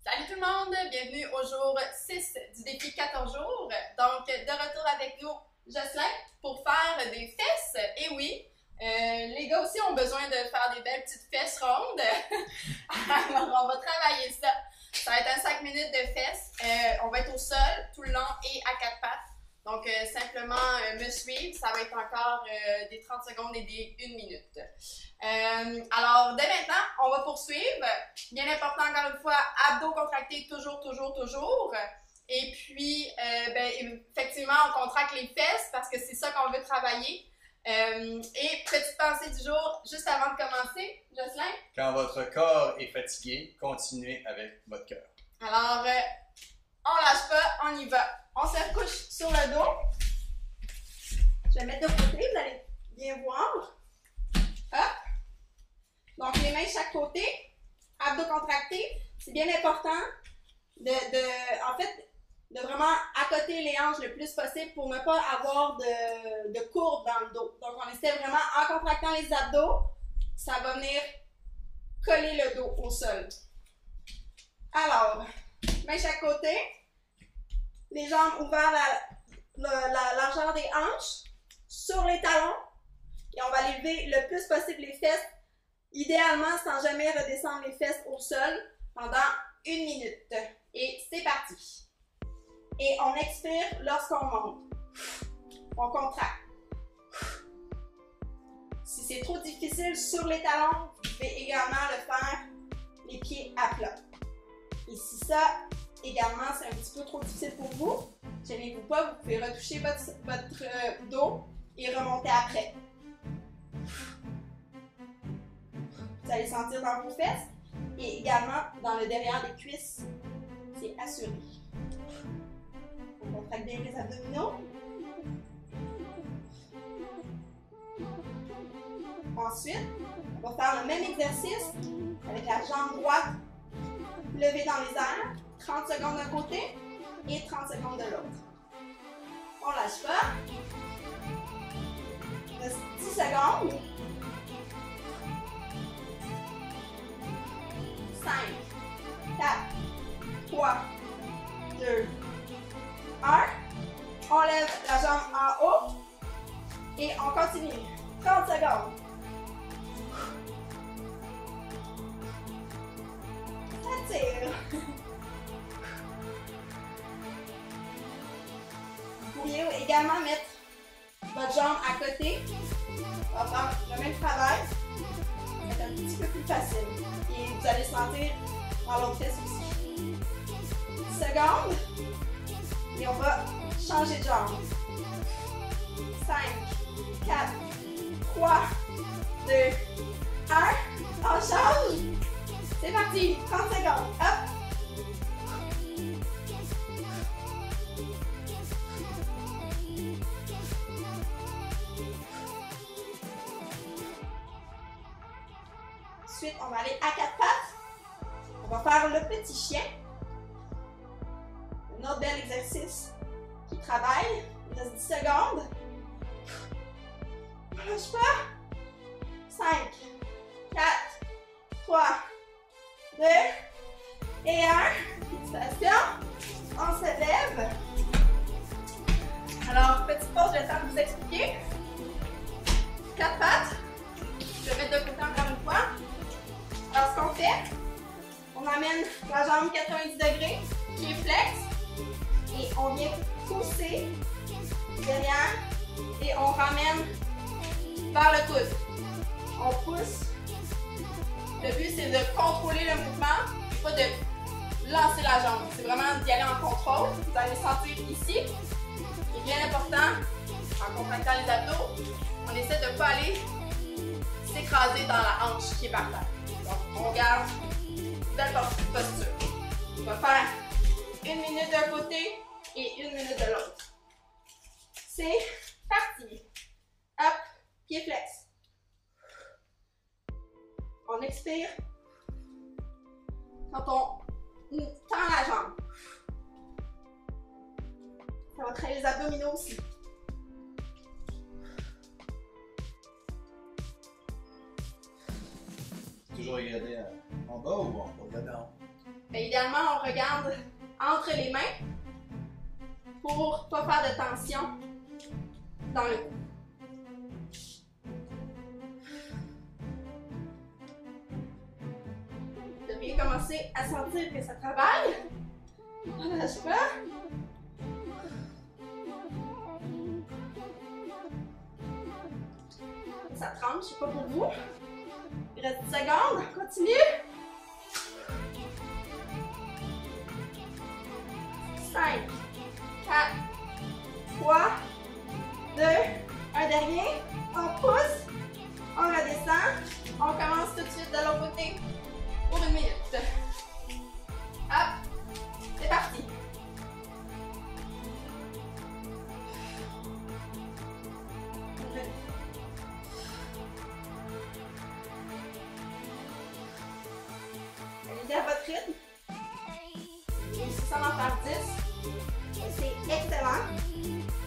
Salut tout le monde, bienvenue au jour 6 du défi 14 jours. Donc, de retour avec nous, Jocelyn, pour faire des fesses. Et oui, les gars aussi ont besoin de faire des belles petites fesses rondes. Alors, on va travailler ça. Ça va être un 5 minutes de fesses. On va être au sol tout le long et à quatre pattes. Donc, simplement me suivre. Ça va être encore des 30 secondes et des 1 minute. Alors, dès maintenant, on va poursuivre. Bien important, encore une fois, abdos contractés toujours. Et puis, effectivement, on contracte les fesses parce que c'est ça qu'on veut travailler. Et petite pensée du jour, juste avant de commencer, Jocelyn. Quand votre corps est fatigué, continuez avec votre cœur. Alors, on lâche pas, on y va. On se recouche sur le dos. Je vais mettre de côté, vous allez bien voir. Hop. Donc, les mains de chaque côté, abdos contractés. C'est bien important de vraiment accoter les hanches le plus possible pour ne pas avoir de courbe dans le dos. Donc, on essaie vraiment, en contractant les abdos, ça va venir coller le dos au sol. Alors, mains de chaque côté, les jambes ouvertes à la largeur des hanches, sur les talons, et on va lever le plus possible les fesses, idéalement sans jamais redescendre les fesses au sol pendant 1 minute. Et c'est parti. Et on expire lorsqu'on monte. On contracte. Si c'est trop difficile sur les talons, vous pouvez également le faire les pieds à plat. Et si ça, également, c'est un petit peu trop difficile pour vous, gênez-vous pas, vous pouvez retoucher votre dos et remonter après. Vous allez sentir dans vos fesses et également dans le derrière des cuisses. C'est assuré. On contracte bien les abdominaux. Ensuite, on va faire le même exercice avec la jambe droite levée dans les airs. 30 secondes d'un côté et 30 secondes de l'autre. On lâche pas. Il reste 10 secondes. 5, 4, 3, 2, 1. On lève la jambe en haut et on continue. 30 secondes. Ça tire. Vous pourriez également mettre votre jambe à côté. On va faire le même travail. Ça va être un petit peu plus facile. Et vous allez sentir dans l'autre fesse aussi. 10 secondes. Et on va changer de jambe. 5, 4, 3, 2, 1. On change. C'est parti. 30 secondes. Hop. Ensuite, on va aller à quatre pattes. On va faire le petit chien. Un autre bel exercice qui travaille. Il reste 10 secondes. On ne lâche pas. 5, 4, 3, 2 et 1. Félicitations. On se lève. Alors, petite pause, je vais le temps de vous expliquer. Quatre pattes. Je vais mettre de côté encore une fois. Alors, ce qu'on fait, on amène la jambe 90 degrés, pied flex, et on vient pousser derrière et on ramène vers le coude. On pousse. Le but, c'est de contrôler le mouvement, pas de lancer la jambe. C'est vraiment d'y aller en contrôle. Vous allez sentir ici. Ce qui est bien important, en contractant les abdos, on essaie de ne pas aller s'écraser dans la hanche qui est par terre. Donc, on garde une belle posture. On va faire 1 minute d'un côté et 1 minute de l'autre. C'est parti. Hop, pied flex. On expire quand on tend la jambe. Ça va travailler les abdominaux aussi. Toujours regarder en bas ou en haut? Mais idéalement, on regarde entre les mains pour ne pas faire de tension dans le cou. Vous devriez commencer à sentir que ça travaille. On ne lâche pas. Ça tremble, je ne sais pas pour vous. Il reste 10 secondes, continue. 5, 4, 3, 2, un dernier. On pousse, on redescend. On commence tout de suite de l'autre côté pour 1 minute. Hop, c'est parti. Allez-y à votre rythme. Réussissant d'en faire 10. C'est excellent.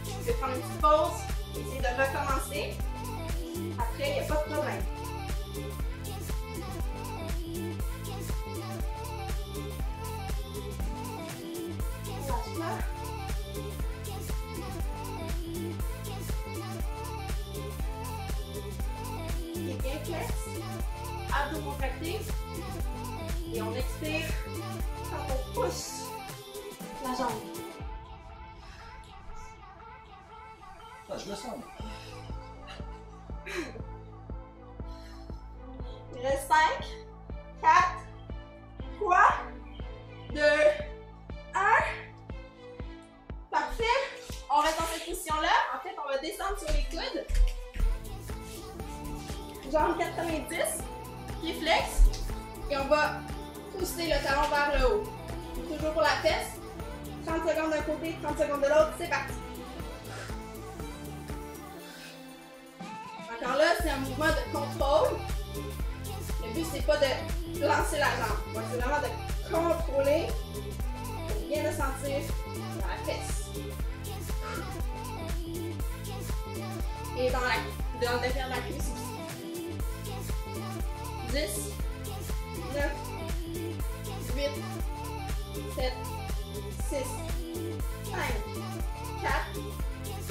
Vous pouvez prendre une petite pause, essayer de recommencer. Après, il n'y a pas de problème. Lâche pas. Et bien flex. Abdos contractés. Et on expire quand on pousse la jambe. Ah, je me sens. Il reste 5, 4, 3, 2, 1. Parfait. On reste dans cette position-là. En fait, on va descendre sur les coudes. Jambe 90, pied flex. Et on va pousser le talon vers le haut. Toujours pour la fesse. 30 secondes d'un côté, 30 secondes de l'autre. C'est parti. Encore là, c'est un mouvement de contrôle. Le but, c'est pas de lancer la jambe. C'est vraiment de contrôler pour bien le sentir dans la fesse. Et dans le derrière de la cuisse aussi. 10, 9, 8, 7, 6, 5, 4,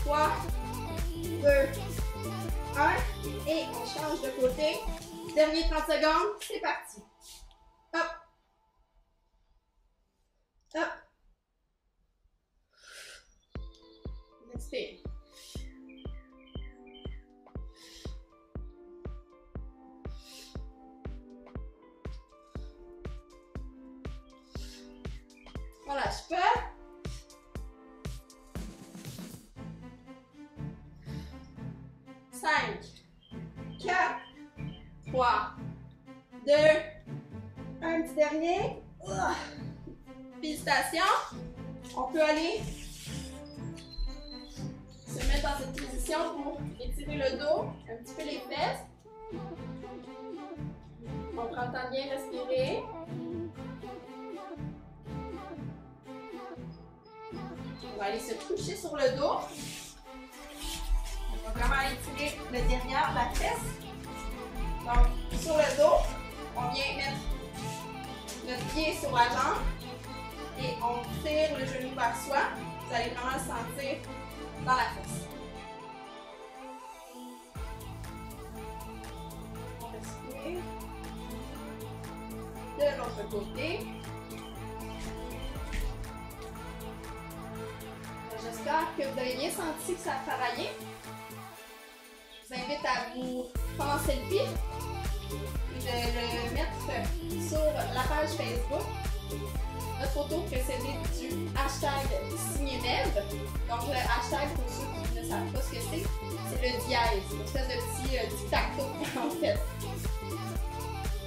3, 2, 1. Et on change de côté. Dernier 30 secondes, c'est parti. Hop. Hop. On expire. On lâche pas. Cinq, 4, 3, 2, un petit dernier. Félicitations. On peut aller se mettre dans cette position pour étirer le dos, un petit peu les fesses. On prend le temps de bien respirer. On va aller se coucher sur le dos. On va vraiment aller tirer le derrière, la fesse. Donc, sur le dos, on vient mettre notre pied sur la jambe et on tire le genou vers soi. Vous allez vraiment le sentir dans la fesse. On respire. De l'autre côté. J'espère que vous avez bien senti que ça a travaillé. Je vous invite à vous prendre en selfie et de le mettre sur la page Facebook. Notre photo précédée du hashtag #SignéMève. Donc le hashtag, pour ceux qui ne savent pas ce que c'est le dièse, une espèce de petit tic-tac-toe en fait.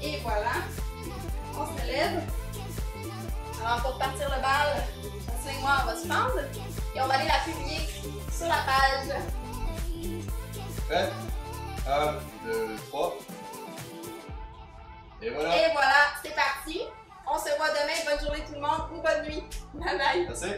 Et voilà, on se lève. Alors pour partir le bal, moi on va se prendre et on va aller la publier sur la page. Prêt? 1, 2, 3. Et voilà. Et voilà, c'est parti. On se voit demain. Bonne journée tout le monde ou bonne nuit. Bye bye. Merci.